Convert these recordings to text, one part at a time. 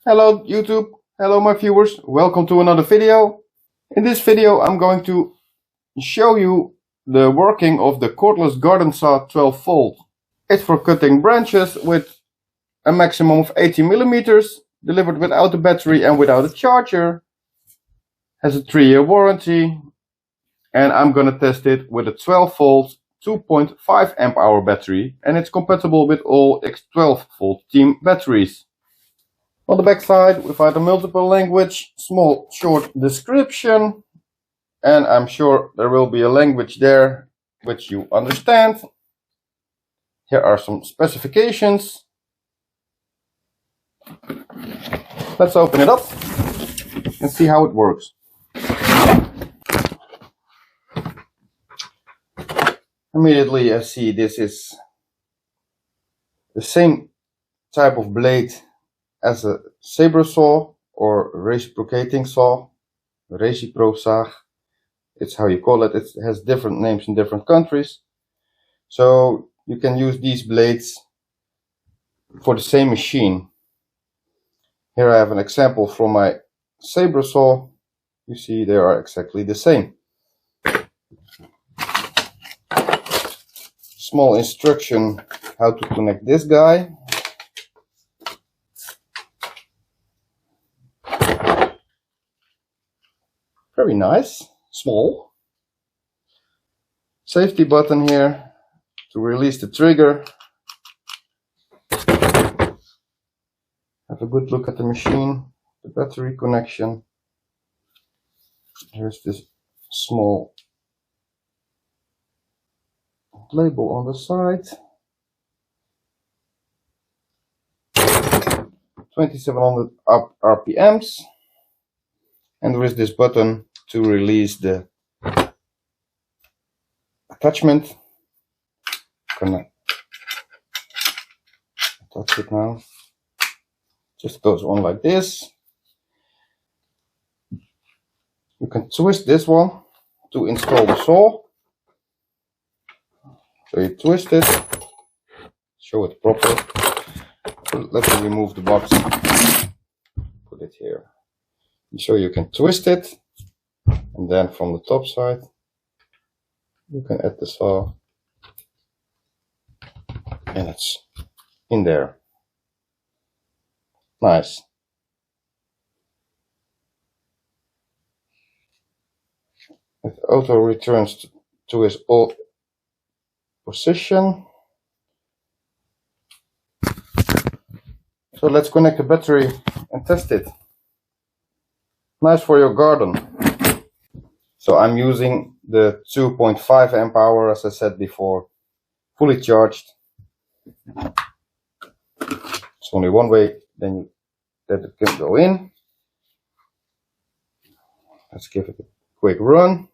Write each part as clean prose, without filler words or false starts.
Hello YouTube, hello my viewers, welcome to another video. In this video I'm going to show you the working of the cordless garden saw 12 volt. It's for cutting branches with a maximum of 80 millimeters, delivered without a battery and without a charger. Has a 3-year warranty, and I'm gonna test it with a 12 volt 2.5 amp hour battery, and it's compatible with all X12 volt team batteries. On the back side we find a multiple language, small short description, and I'm sure there will be a language there which you understand. Here are some specifications. Let's open it up and see how it works. Immediately I see this is the same type of blade as a saber saw or reciprocating saw, reciprozaag. It's how you call it. It has different names in different countries. So you can use these blades for the same machine. Here I have an example from my saber saw. You see they are exactly the same. Small instruction how to connect this guy. Very nice, small. Safety button here to release the trigger. Have a good look at the machine, the battery connection. Here's this small label on the side. 2700 RPMs. And there is this button to release the attachment. Gonna touch it now. Just goes on like this. You can twist this one to install the saw. So you twist it, show it properly. Let me remove the box. Put it here. So you can twist it, and then from the top side you can add the saw, and it's in there. Nice. It auto returns to its old position. So let's connect the battery and test it. Nice for your garden. So I'm using the 2.5 amp hour, as I said before, fully charged. It's only one way then that it can go in. Let's give it a quick run.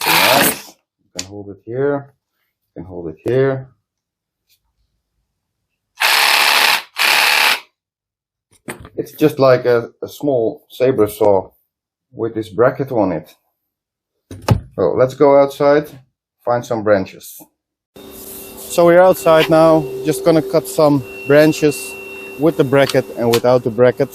Nice. You can hold it here. You can hold it here. It's just like a small saber saw with this bracket on it. So let's go outside, find some branches. So we're outside now, just gonna cut some branches with the bracket and without the bracket.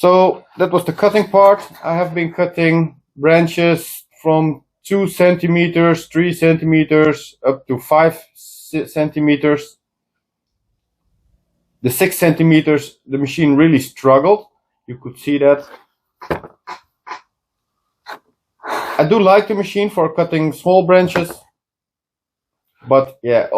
So that was the cutting part. I have been cutting branches from 2 centimeters, 3 centimeters, up to 5 centimeters. The 6 centimeters, the machine really struggled. You could see that. I do like the machine for cutting small branches, but yeah,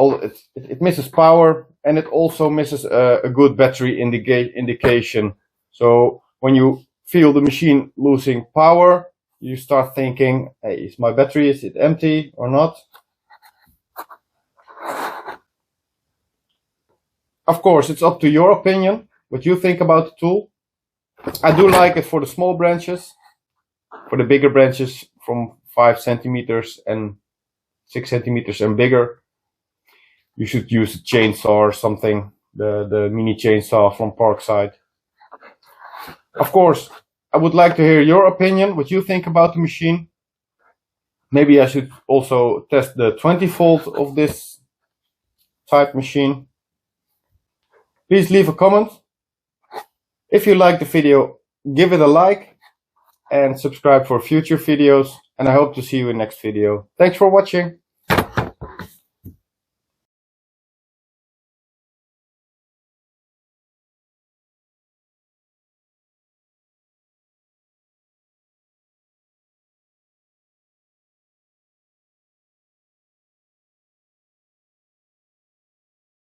it misses power, and it also misses a good battery indication. So when you feel the machine losing power, you start thinking, hey, is my battery, is it empty or not? Of course, it's up to your opinion, what you think about the tool. I do like it for the small branches. For the bigger branches from 5 centimeters and 6 centimeters and bigger, you should use a chainsaw or something, the mini chainsaw from Parkside. Of course, I would like to hear your opinion, what you think about the machine. Maybe I should also test the 20 volt of this type machine. Please leave a comment. If you like the video, give it a like and subscribe for future videos. And I hope to see you in the next video. Thanks for watching.